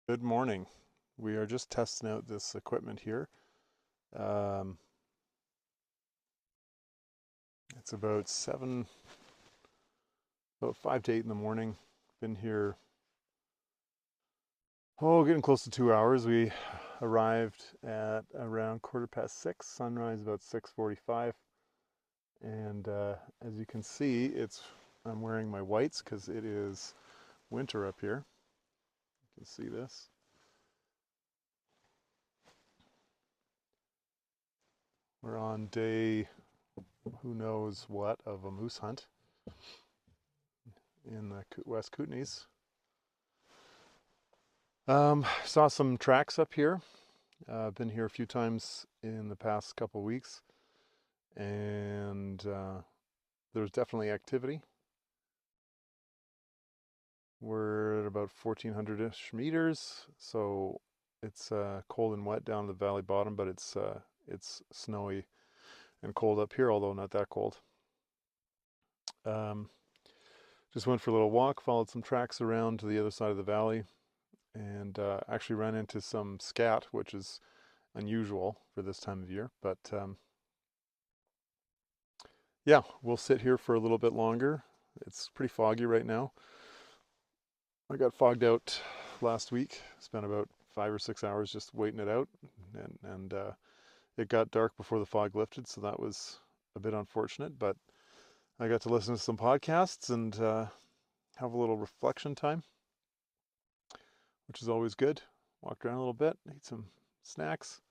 Good morning. We are just testing out this equipment here. Um, it's about 5 to 8 in the morning. Been here, getting close to 2 hours. We arrived at around 6:15. Sunrise about 6:45. And as you can see, I'm wearing my whites because it is winter up here. You can see this. We're on day, who knows what, of a moose hunt in the West Kootenays. Saw some tracks up here. Been here a few times in the past couple weeks, and there's definitely activity. We're at about 1,400-ish meters, so it's cold and wet down the valley bottom, but it's snowy and cold up here, although not that cold. Um, just went for a little walk, followed some tracks around to the other side of the valley, and actually ran into some scat, which is unusual for this time of year. But yeah, we'll sit here for a little bit longer. It's pretty foggy right now. I got fogged out last week. Spent about 5 or 6 hours just waiting it out, and it got dark before the fog lifted, so that was a bit unfortunate. But I got to listen to some podcasts and have a little reflection time, which is always good. Walked around a little bit, ate some snacks.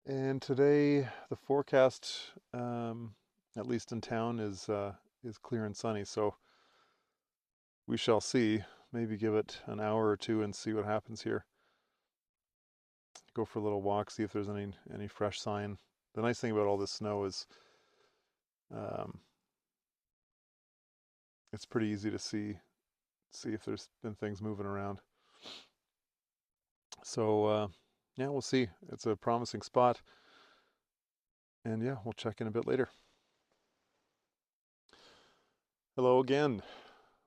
And today, the forecast, at least in town, is clear and sunny. So we shall see. Maybe give it an hour or two and see what happens here. Go for a little walk, see if there's any fresh sign. The nice thing about all this snow is, um, it's pretty easy to see if there's been things moving around. So yeah, we'll see. It's a promising spot, and yeah, we'll check in a bit later. Hello again.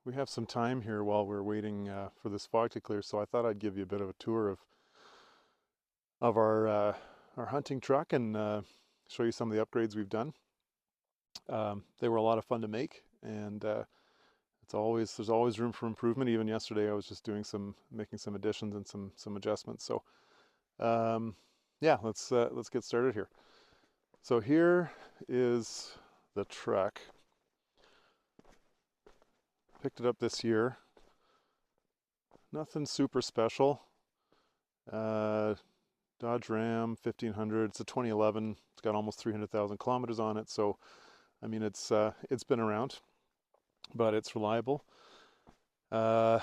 We have some time here while we're waiting for this fog to clear, so I thought I'd give you a bit of a tour of our hunting truck and show you some of the upgrades we've done. They were a lot of fun to make, and there's always room for improvement. Even yesterday, I was just making some additions and some adjustments. So yeah, let's get started here. So here is the truck. Picked it up this year. Nothing super special. Dodge Ram 1500. It's a 2011. It's got almost 300,000 kilometers on it. So, I mean, it's been around, but it's reliable. Go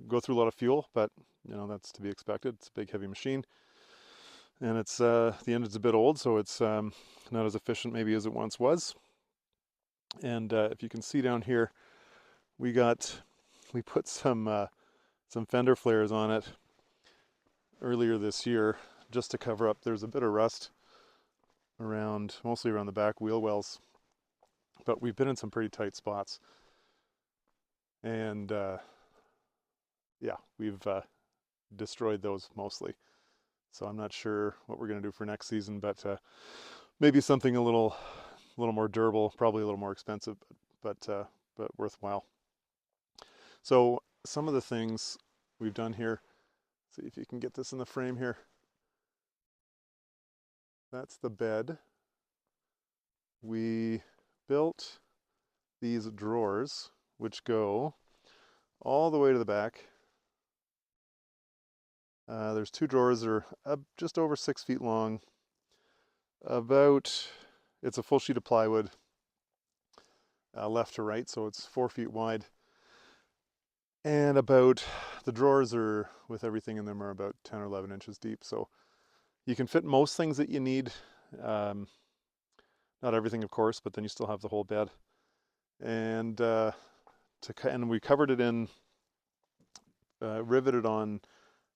through a lot of fuel, but that's to be expected. It's a big, heavy machine, and it's the engine's a bit old, so it's not as efficient maybe as it once was. And if you can see down here, we put some fender flares on it earlier this year just to cover up. There's a bit of rust mostly around the back wheel wells, but we've been in some pretty tight spots, and yeah, we've destroyed those mostly. So I'm not sure what we're going to do for next season, but maybe something a little more durable, probably a little more expensive, but worthwhile. So some of the things we've done here, see if you can get this in the frame here. That's the bed. We built these drawers, which go all the way to the back. There's two drawers that are just over 6 feet long. It's a full sheet of plywood, left to right, so it's 4 feet wide. And the drawers are, with everything in them, are about 10 or 11 inches deep. So you can fit most things that you need. Not everything, of course, but then you still have the whole bed. And we covered it in, riveted on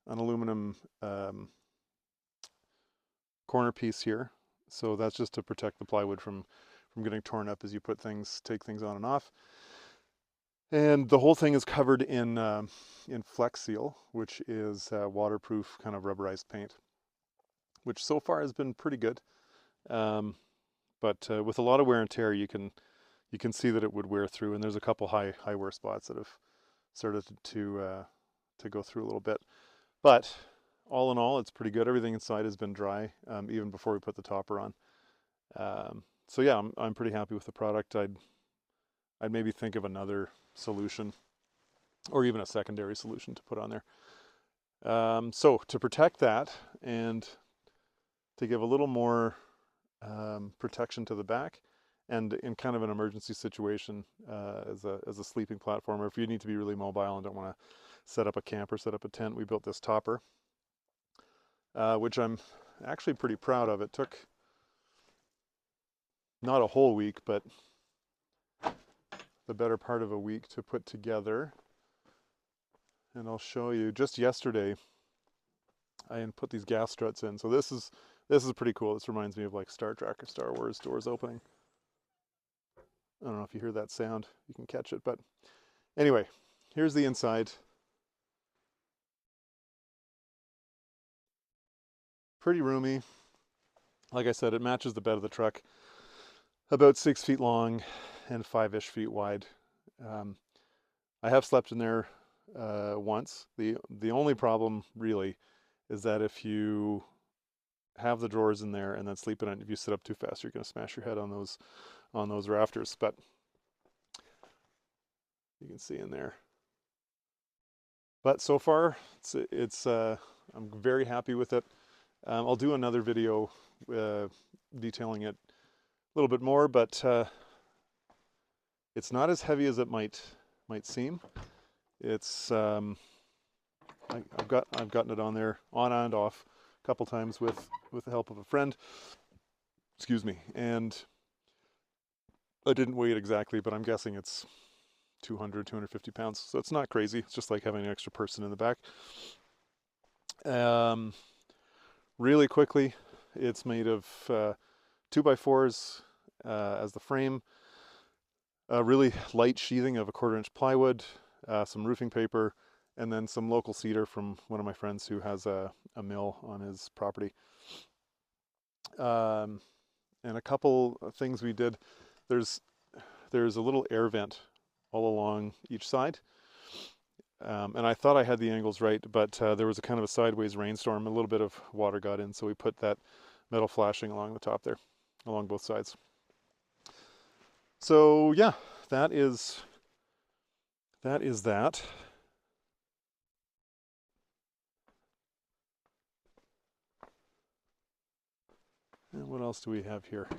an aluminum corner piece here. So that's just to protect the plywood from getting torn up as you take things on and off. And the whole thing is covered in Flex Seal, which is waterproof kind of rubberized paint, which so far has been pretty good. Um, but with a lot of wear and tear, you can see that it would wear through, and there's a couple high wear spots that have started to go through a little bit. But all in all, it's pretty good. Everything inside has been dry, even before we put the topper on. So yeah, I'm pretty happy with the product. I'd maybe think of another solution, or even a secondary solution to put on there. So to protect that and to give a little more protection to the back, and in kind of an emergency situation, as a sleeping platform, or if you need to be really mobile and don't want to set up a camp or set up a tent, we built this topper, which I'm actually pretty proud of. It took not a whole week, but the better part of a week to put together. And I'll show you. Just yesterday, I put these gas struts in. So this is pretty cool. This reminds me of like Star Trek or Star Wars doors opening. I don't know if you hear that sound. You can catch it. But anyway, here's the inside. Pretty roomy. Like I said, it matches the bed of the truck. About 6 feet long and 5-ish feet wide. I have slept in there once. The only problem really is that if you have the drawers in there and then sleep in it, if you sit up too fast, you're going to smash your head on those rafters. But you can see in there. But so far, it's I'm very happy with it. I'll do another video detailing it a little bit more, but it's not as heavy as it might seem. It's I've gotten it on there on and off a couple times with the help of a friend. Excuse me. And I didn't weigh it exactly, but I'm guessing it's 250 pounds. So it's not crazy. It's just like having an extra person in the back. Really quickly, it's made of 2x4s as the frame, a really light sheathing of a 1/4-inch plywood, some roofing paper, and then some local cedar from one of my friends who has a mill on his property. And a couple of things we did. There's a little air vent all along each side. And I thought I had the angles right, but there was a kind of a sideways rainstorm. A little bit of water got in, so we put that metal flashing along the top there, along both sides. So yeah, that is that. And what else do we have here?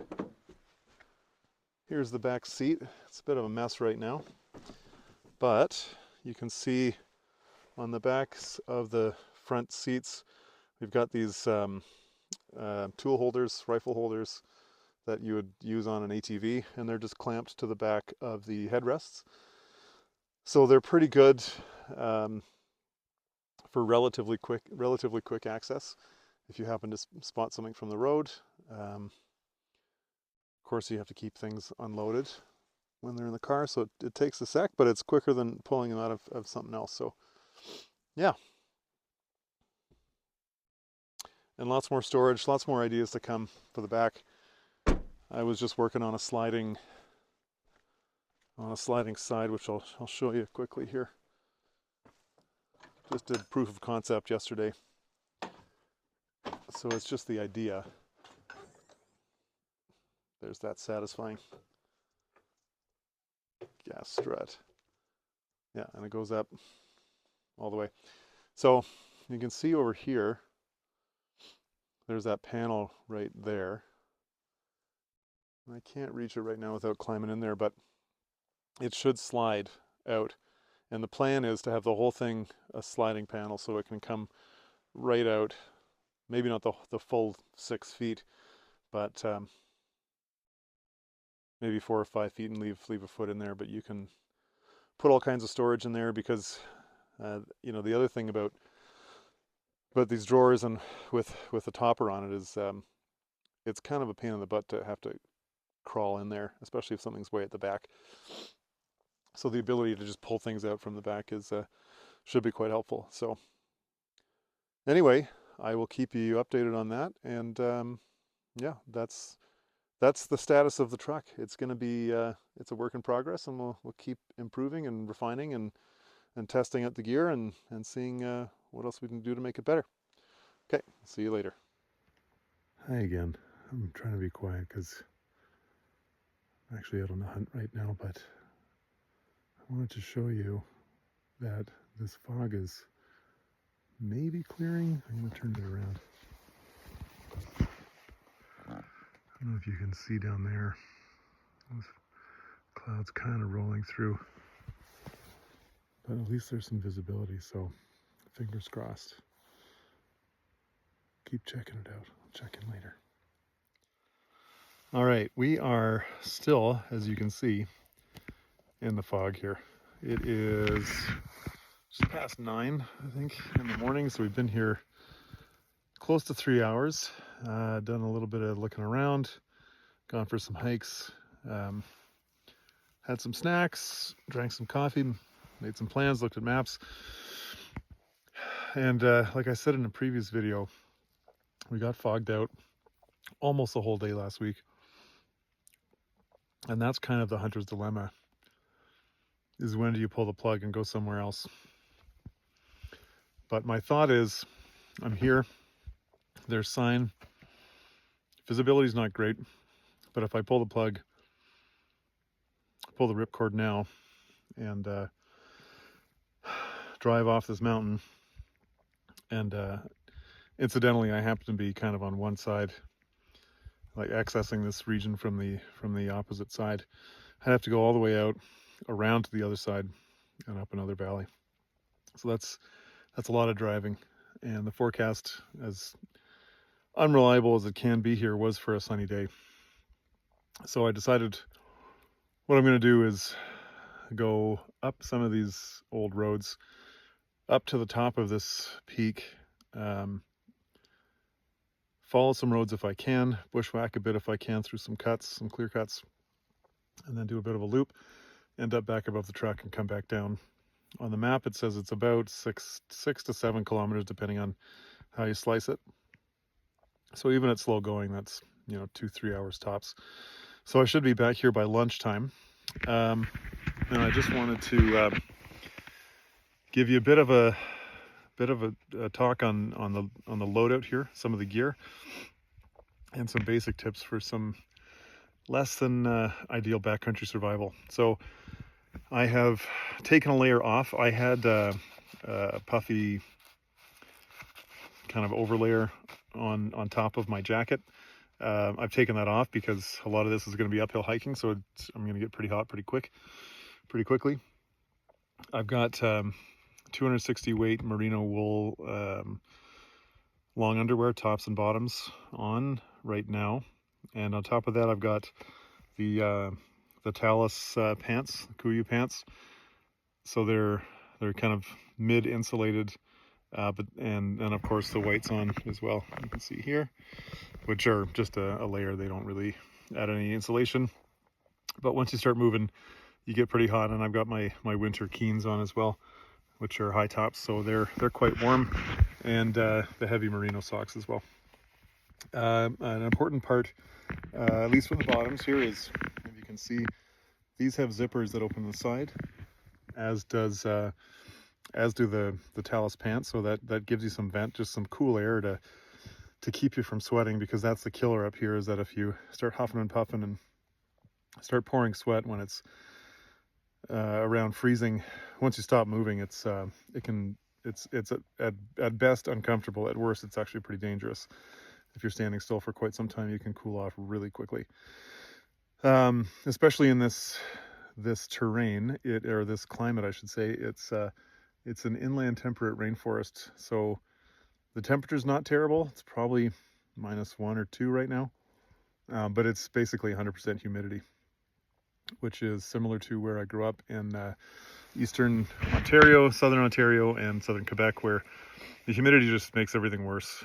Here's the back seat. It's a bit of a mess right now, but you can see on the backs of the front seats, we've got these tool holders, rifle holders that you would use on an ATV, and they're just clamped to the back of the headrests. So they're pretty good for relatively quick access if you happen to spot something from the road. Of course, you have to keep things unloaded when they're in the car, so it takes a sec, but it's quicker than pulling them out of something else. So yeah. And lots more storage, lots more ideas to come for the back. I was just working on a sliding side, which I'll show you quickly here. Just did proof of concept yesterday. So it's just the idea. There's that satisfying gas strut. Yeah, and it goes up all the way. So you can see over here, there's that panel right there. I can't reach it right now without climbing in there, but it should slide out. And the plan is to have the whole thing a sliding panel, so it can come right out. Maybe not the full 6 feet, but maybe 4 or 5 feet, and leave a foot in there. But you can put all kinds of storage in there, because you know, the other thing about these drawers and with the topper on it is it's kind of a pain in the butt to have to crawl in there, especially if something's way at the back. So the ability to just pull things out from the back is should be quite helpful. So anyway, I will keep you updated on that. And yeah, that's the status of the truck. It's going to be it's a work in progress, and we'll keep improving and refining and testing out the gear and seeing what else we can do to make it better. Okay, see you later. Hi again. I'm trying to be quiet because I'm actually out on a hunt right now, but I wanted to show you that this fog is maybe clearing. I'm going to turn it around. I don't know if you can see down there. Those clouds kind of rolling through. But at least there's some visibility, so fingers crossed. Keep checking it out. I'll check in later. All right, we are still, as you can see, in the fog here. It is just past 9, I think, in the morning, so we've been here close to 3 hours. Done a little bit of looking around, gone for some hikes, had some snacks, drank some coffee, made some plans, looked at maps. And like I said in a previous video, we got fogged out almost the whole day last week. And that's kind of the hunter's dilemma, is when do you pull the plug and go somewhere else? But my thought is, I'm here, there's sign, visibility is not great, but if I pull the plug, pull the ripcord now, and drive off this mountain, and incidentally, I happen to be kind of on one side, like accessing this region from the opposite side. I'd have to go all the way out, around to the other side, and up another valley. So that's a lot of driving, and the forecast, as unreliable as it can be here, was for a sunny day. So I decided what I'm going to do is go up some of these old roads, up to the top of this peak, follow some roads if I can, bushwhack a bit if I can through some cuts, some clear cuts, and then do a bit of a loop, end up back above the truck and come back down. On the map it says it's about 6 to 7 kilometers depending on how you slice it. So even at slow going, that's 2-3 hours tops. So I should be back here by lunchtime. And I just wanted to give you a bit of a talk on the loadout here, some of the gear, and some basic tips for some less than ideal backcountry survival. So I have taken a layer off. I had a puffy kind of overlayer on top of my jacket. I've taken that off because a lot of this is going to be uphill hiking, so I'm going to get pretty hot pretty quickly. I've got 260 weight merino wool long underwear, tops and bottoms on right now, and on top of that I've got the Talus pants, the KUIU pants. So they're kind of mid insulated, but and of course the whites on as well. You can see here, which are just a layer. They don't really add any insulation, but once you start moving, you get pretty hot. And I've got my winter Keens on as well, which are high tops, so they're quite warm, and the heavy merino socks as well. An important part, at least for the bottoms here, is, if you can see, these have zippers that open the side, as do the Talus pants. So that gives you some vent, just some cool air to keep you from sweating, because that's the killer up here, is that if you start huffing and puffing and start pouring sweat when it's around freezing, once you stop moving, it's at best uncomfortable. At worst, it's actually pretty dangerous. If you're standing still for quite some time, you can cool off really quickly. Especially in this terrain, or this climate, I should say. It's an inland temperate rainforest, so the temperature's not terrible. It's probably -1 or 2 right now, but it's basically 100% humidity, which is similar to where I grew up in eastern Ontario, southern Ontario, and southern Quebec, where the humidity just makes everything worse,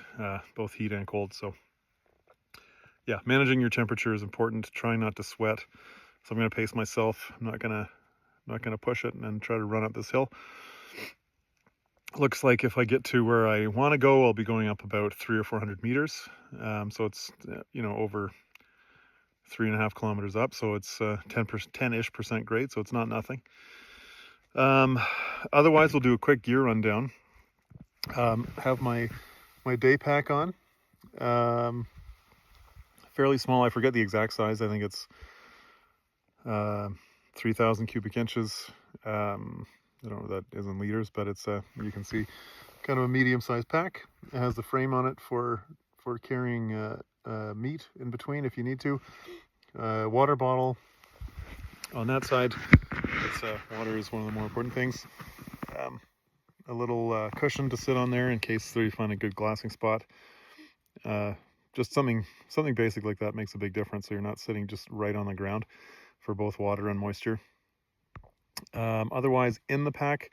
both heat and cold. So yeah, managing your temperature is important. Trying not to sweat. So I'm going to pace myself. I'm not not going to push it and try to run up this hill. Looks like if I get to where I want to go, I'll be going up about 300 or 400 meters. So it's, you know, over 3.5 kilometers up. So it's 10-ish% grade. So it's not nothing. Otherwise, we'll do a quick gear rundown. Have my day pack on. Fairly small. I forget the exact size. I think it's 3,000 cubic inches. I don't know what that is in liters, but it's you can see kind of a medium-sized pack. It has the frame on it for carrying meat in between if you need to. Water bottle on that side. Water is one of the more important things. A little cushion to sit on there in case you find a good glassing spot. Just something basic like that makes a big difference, so you're not sitting just right on the ground for both water and moisture. Otherwise, in the pack,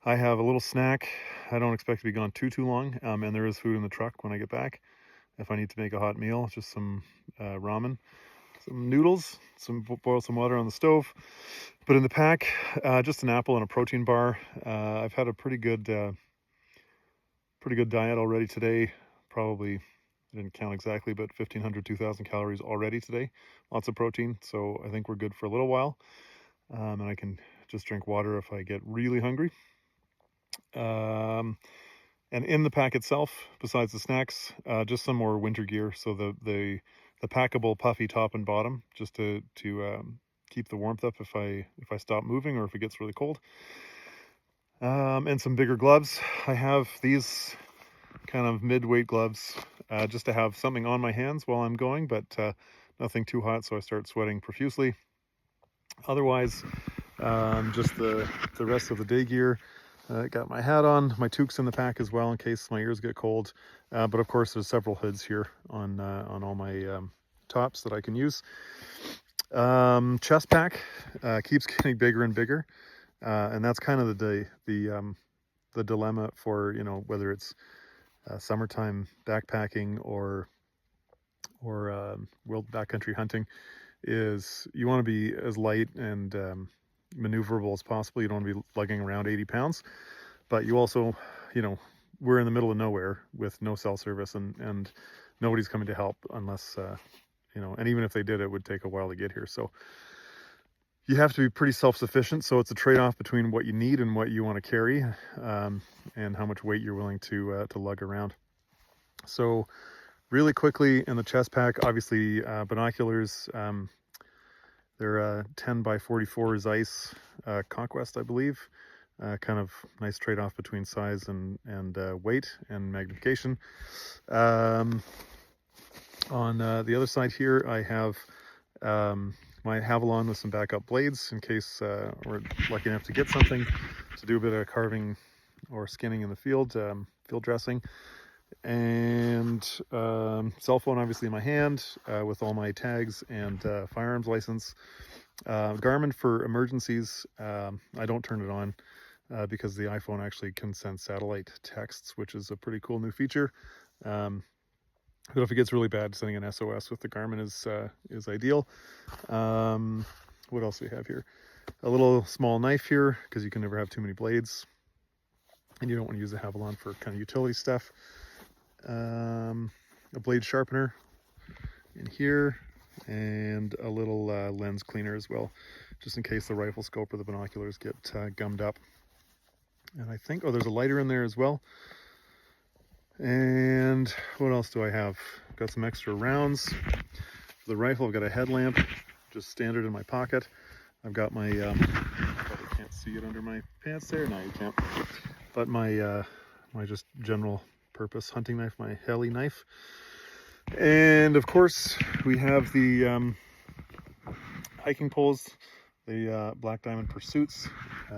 I have a little snack. I don't expect to be gone too long, and there is food in the truck when I get back. If I need to make a hot meal, just some ramen, some noodles, boil some water on the stove. But in the pack, just an apple and a protein bar. I've had a pretty good diet already today. Probably, I didn't count exactly, but 1,500, 2,000 calories already today. Lots of protein, so I think we're good for a little while. And I can just drink water if I get really hungry. And in the pack itself, besides the snacks, just some more winter gear. So the packable puffy top and bottom, just to keep the warmth up if I stop moving or if it gets really cold. And some bigger gloves. I have these kind of mid-weight gloves, just to have something on my hands while I'm going, but nothing too hot, so I start sweating profusely. Otherwise, just the rest of the day gear. Got my hat on, my toques in the pack as well in case my ears get cold. But of course, there's several hoods here on all my tops that I can use. Chest pack keeps getting bigger and bigger, and that's kind of the dilemma for, you know, whether it's summertime backpacking or world backcountry hunting. Is you want to be as light and maneuverable as possible. You don't want to be lugging around 80 pounds, but you also, you know, we're in the middle of nowhere with no cell service and nobody's coming to help unless, you know, and even if they did, it would take a while to get here. So you have to be pretty self-sufficient. So it's a trade-off between what you need and what you want to carry, and how much weight you're willing to lug around. So really quickly in the chest pack, obviously binoculars. They're 10 by 44 Zeiss Conquest, I believe. Kind of nice trade-off between size and weight and magnification. On the other side here, I have my Havalon with some backup blades in case we're lucky enough to get something to do a bit of carving or skinning in the field, field dressing. And cell phone obviously in my hand, with all my tags and firearms license. Garmin for emergencies. I don't turn it on because the iPhone actually can send satellite texts, which is a pretty cool new feature. But if it gets really bad, sending an SOS with the Garmin is ideal. What else do we have here? A little small knife here because you can never have too many blades, and you don't want to use the Havalon for kind of utility stuff. A blade sharpener in here, and a little lens cleaner as well, just in case the rifle scope or the binoculars get gummed up. And I think, oh, there's a lighter in there as well. And what else do I have? Got some extra rounds. For the rifle, I've got a headlamp, just standard in my pocket. I've got my, probably can't see it under my pants there. No, you can't. But my just general purpose hunting knife, my heli knife. And of course, we have the hiking poles, the Black Diamond Pursuits.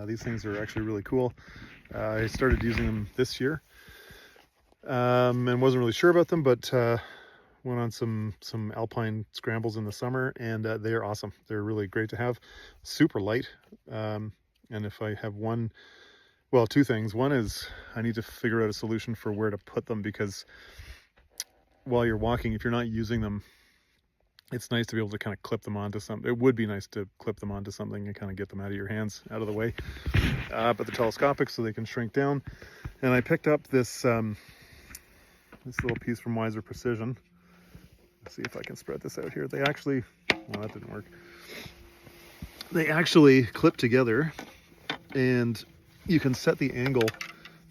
These things are actually really cool. I started using them this year, and wasn't really sure about them, but went on some alpine scrambles in the summer, and they are awesome. They're really great to have. Super light, and if I have two things. One is I need to figure out a solution for where to put them, because while you're walking, if you're not using them it's nice to be able to kind of clip them onto something. It would be nice to clip them onto something and kind of get them out of your hands, out of the way. But they're telescopic, so they can shrink down. And I picked up this this little piece from Wiser Precision. Let's see if I can spread this out here. They actually, well, that didn't work. They actually clip together, and you can set the angle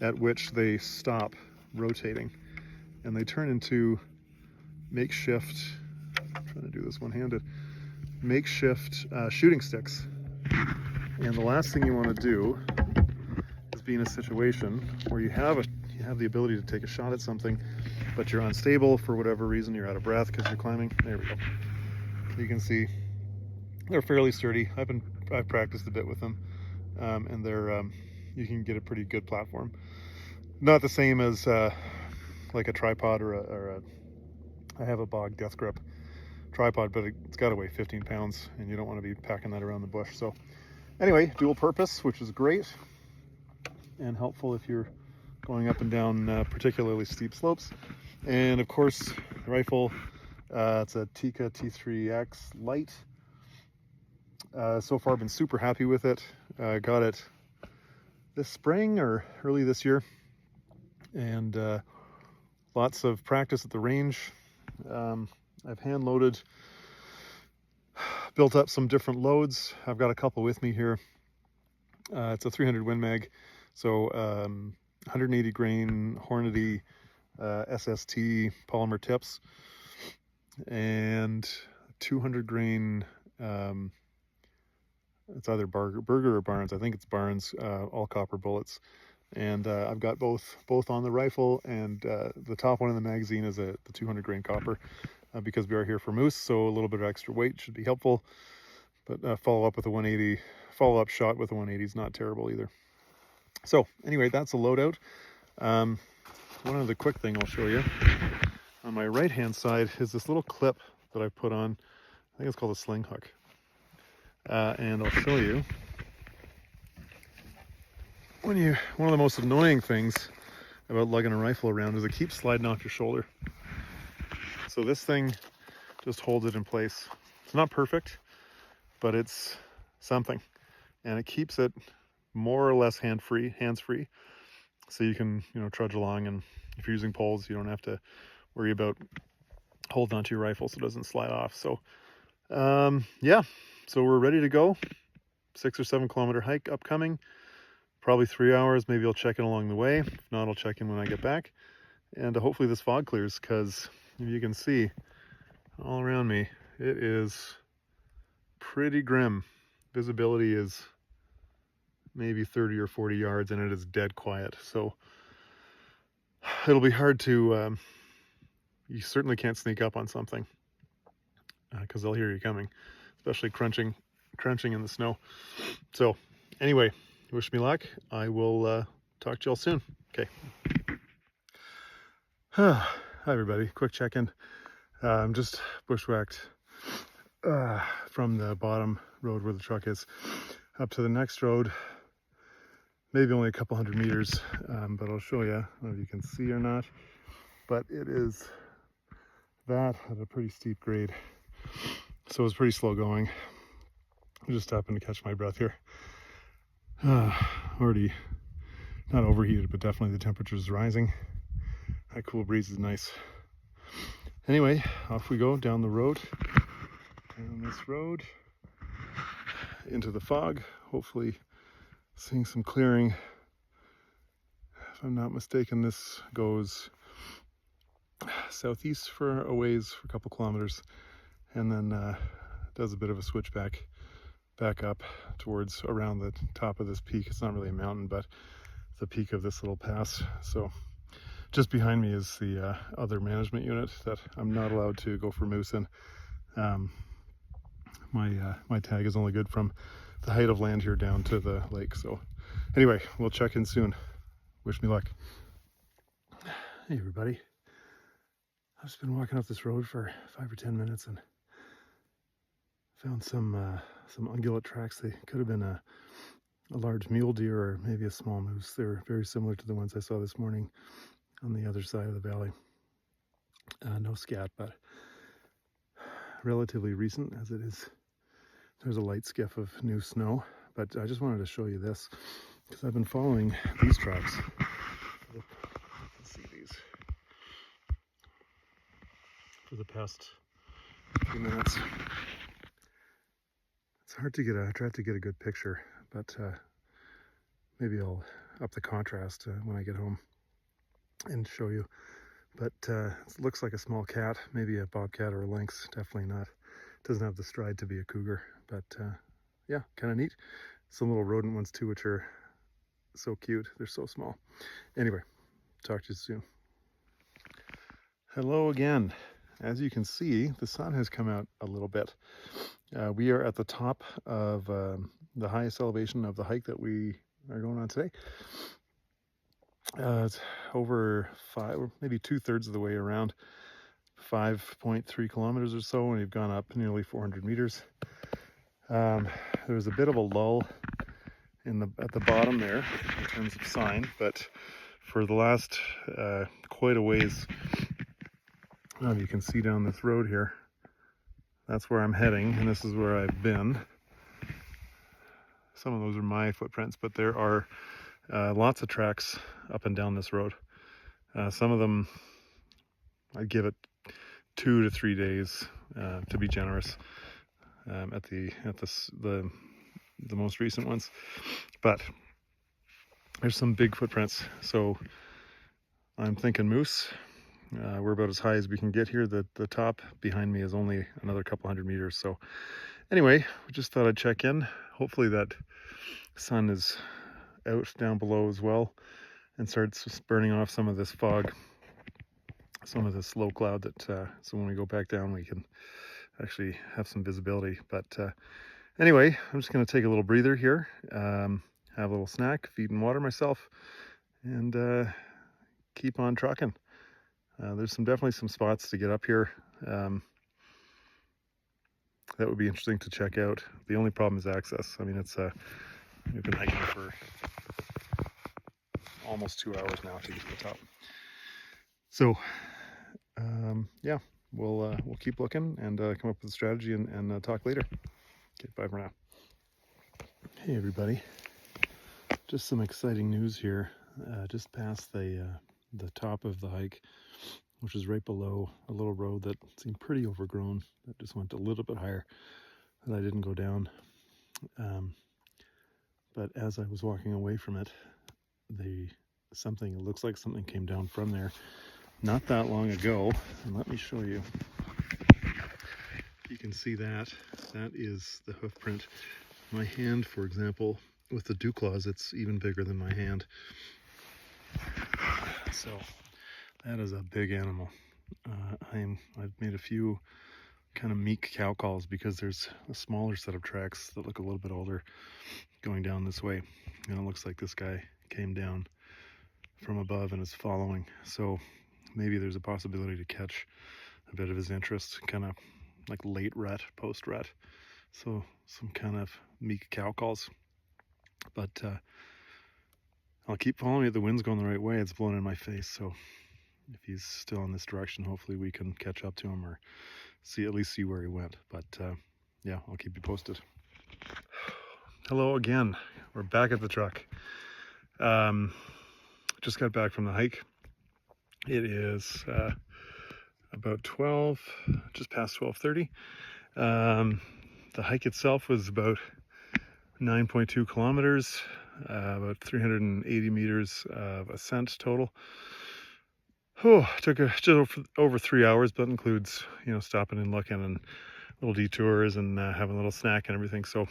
at which they stop rotating, and they turn into makeshift, I'm trying to do this one-handed, makeshift shooting sticks. And the last thing you want to do is be in a situation where you have the ability to take a shot at something, but you're unstable for whatever reason. You're out of breath because you're climbing. There we go. You can see they're fairly sturdy. I've practiced a bit with them, and they're you can get a pretty good platform. Not the same as like a tripod or I have a Bog Death Grip tripod, but it's got to weigh 15 pounds, and you don't want to be packing that around the bush. So anyway, dual purpose, which is great and helpful if you're going up and down particularly steep slopes. And of course, the rifle, it's a Tikka T3X Lite. So far I've been super happy with it. Got it this spring or early this year, and lots of practice at the range. I've hand loaded, built up some different loads. I've got a couple with me here. It's a 300 Win Mag, so 180 grain Hornady SST polymer tips, and 200 grain, it's either Burger or Barnes. I think it's Barnes, all copper bullets. And I've got both on the rifle, and the top one in the magazine is the 200 grain copper, because we are here for moose, so a little bit of extra weight should be helpful. But follow up shot with a 180 is not terrible either. So anyway, that's a loadout. One other quick thing I'll show you. On my right hand side is this little clip that I've put on. I think it's called a sling hook. And I'll show you. One of the most annoying things about lugging a rifle around is it keeps sliding off your shoulder. So this thing just holds it in place. It's not perfect, but it's something. And it keeps it more or less hands-free, so you can, trudge along, and if you're using poles, you don't have to worry about holding onto your rifle so it doesn't slide off. So yeah, so we're ready to go. 6 or 7 kilometer hike upcoming, probably 3 hours. Maybe I'll check in along the way. If not, I'll check in when I get back. And hopefully this fog clears, because if you can see all around me, it is pretty grim. Visibility is maybe 30 or 40 yards, and it is dead quiet. So it'll be hard to, you certainly can't sneak up on something, because they'll hear you coming, especially crunching in the snow. So anyway, wish me luck. I will talk to y'all soon. Okay. Hi everybody, quick check-in. I'm just bushwhacked from the bottom road where the truck is up to the next road, maybe only a couple hundred meters, but I'll show you. I don't know if you can see or not, but it is that at a pretty steep grade, so it's pretty slow going. I'm just stopping to catch my breath here. Already not overheated, but definitely the temperature is rising. That cool breeze is nice. Anyway, off we go down the road, down this road, into the fog, hopefully seeing some clearing. If I'm not mistaken, this goes southeast for a ways, for a couple kilometers, and then does a bit of a switchback back up towards around the top of this peak. It's not really a mountain, but the peak of this little pass. So just behind me is the other management unit that I'm not allowed to go for moose in. My tag is only good from the height of land here down to the lake. So anyway, we'll check in soon. Wish me luck. Hey everybody. I've just been walking up this road for 5 or 10 minutes and found some ungulate tracks. They could have been a large mule deer or maybe a small moose. They're very similar to the ones I saw this morning on the other side of the valley. No scat, but relatively recent as it is. There's a light skiff of new snow, but I just wanted to show you this because I've been following these tracks. Let's see these for the past few minutes. It's hard to get I tried to get a good picture, but maybe I'll up the contrast when I get home and show you. But it looks like a small cat, maybe a bobcat or a lynx. Definitely not. Doesn't have the stride to be a cougar, but yeah, kind of neat. Some little rodent ones too, which are so cute. They're so small. Anyway, talk to you soon. Hello again. As you can see, the sun has come out a little bit. We are at the top of the highest elevation of the hike that we are going on today. It's over 5, or maybe 2/3 of the way around, 5.3 kilometers or so, and we've gone up nearly 400 meters. There was a bit of a lull at the bottom there in terms of sign, but for the last quite a ways, you can see down this road here, that's where I'm heading, and this is where I've been. Some of those are my footprints, but there are lots of tracks up and down this road. Some of them, I'd give it 2 to 3 days to be generous at the most recent ones, but there's some big footprints. So I'm thinking moose. We're about as high as we can get here. The top behind me is only another couple hundred meters. So anyway, we just thought I'd check in. Hopefully that sun is out down below as well and starts burning off some of this fog, some of this low cloud, that so when we go back down we can actually have some visibility. But anyway, I'm just going to take a little breather here, have a little snack, feed and water myself, and keep on trucking. There's definitely some spots to get up here that would be interesting to check out. The only problem is access. I mean, it's we've been hiking for almost 2 hours now to get to the top. So yeah, we'll keep looking and come up with a strategy and talk later. Okay, bye for now. Hey everybody, just some exciting news here. Just past the top of the hike, which is right below a little road that seemed pretty overgrown, that just went a little bit higher, that I didn't go down. But as I was walking away from it, it looks like something came down from there not that long ago. And let me show you. You can see that is the hoof print. My hand, for example, with the dew claws, it's even bigger than my hand. So that is a big animal. I've made a few kind of meek cow calls because there's a smaller set of tracks that look a little bit older going down this way, and it looks like this guy came down from above and is following. So maybe there's a possibility to catch a bit of his interest, kind of like late rut, post rut. So some kind of meek cow calls. But I'll keep following it. The wind's going the right way. It's blowing in my face. So if he's still in this direction, hopefully we can catch up to him or at least see where he went. But yeah, I'll keep you posted. Hello again. We're back at the truck. Just got back from the hike. It is about 12, just past 12:30. The hike itself was about 9.2 kilometers, about 380 meters of ascent total. Took just over 3 hours, but includes, stopping and looking and little detours and having a little snack and everything. So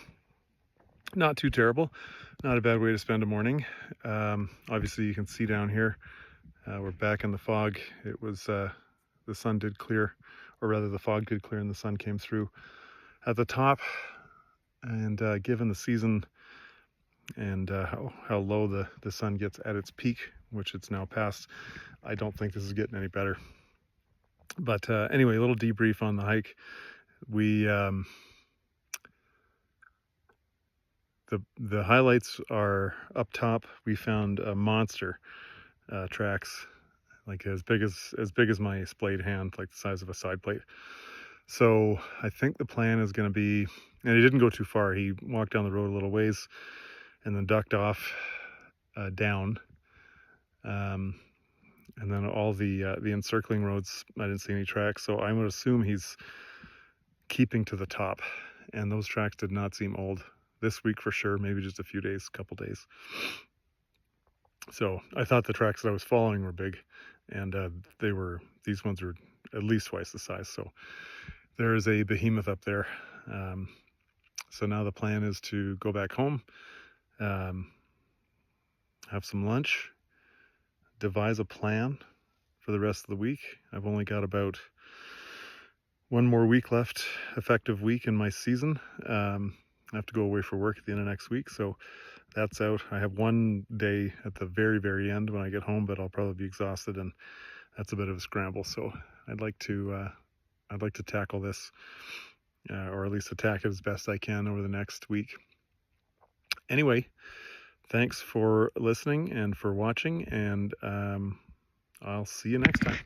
not too terrible. Not a bad way to spend a morning. Obviously you can see down here, we're back in the fog. It was, the sun did clear, or rather the fog did clear and the sun came through at the top. And given the season and how low the sun gets at its peak, which it's now past, I don't think this is getting any better. But anyway, a little debrief on the hike. We the highlights are up top. We found a monster tracks, like as big as my splayed hand, like the size of a side plate. So I think the plan is going to be, and he didn't go too far. He walked down the road a little ways and then ducked off down. And then all the encircling roads, I didn't see any tracks. So I would assume he's keeping to the top. And those tracks did not seem old this week for sure. Maybe just a few days, couple days. So I thought the tracks that I was following were big, and these ones were at least twice the size. So there is a behemoth up there. So now the plan is to go back home, have some lunch, devise a plan for the rest of the week. I've only got about one more week left, effective week in my season. I have to go away for work at the end of next week, so that's out. I have one day at the very, very end when I get home, but I'll probably be exhausted, and that's a bit of a scramble. So I'd like to tackle this, or at least attack it as best I can over the next week. Anyway, thanks for listening and for watching, and I'll see you next time.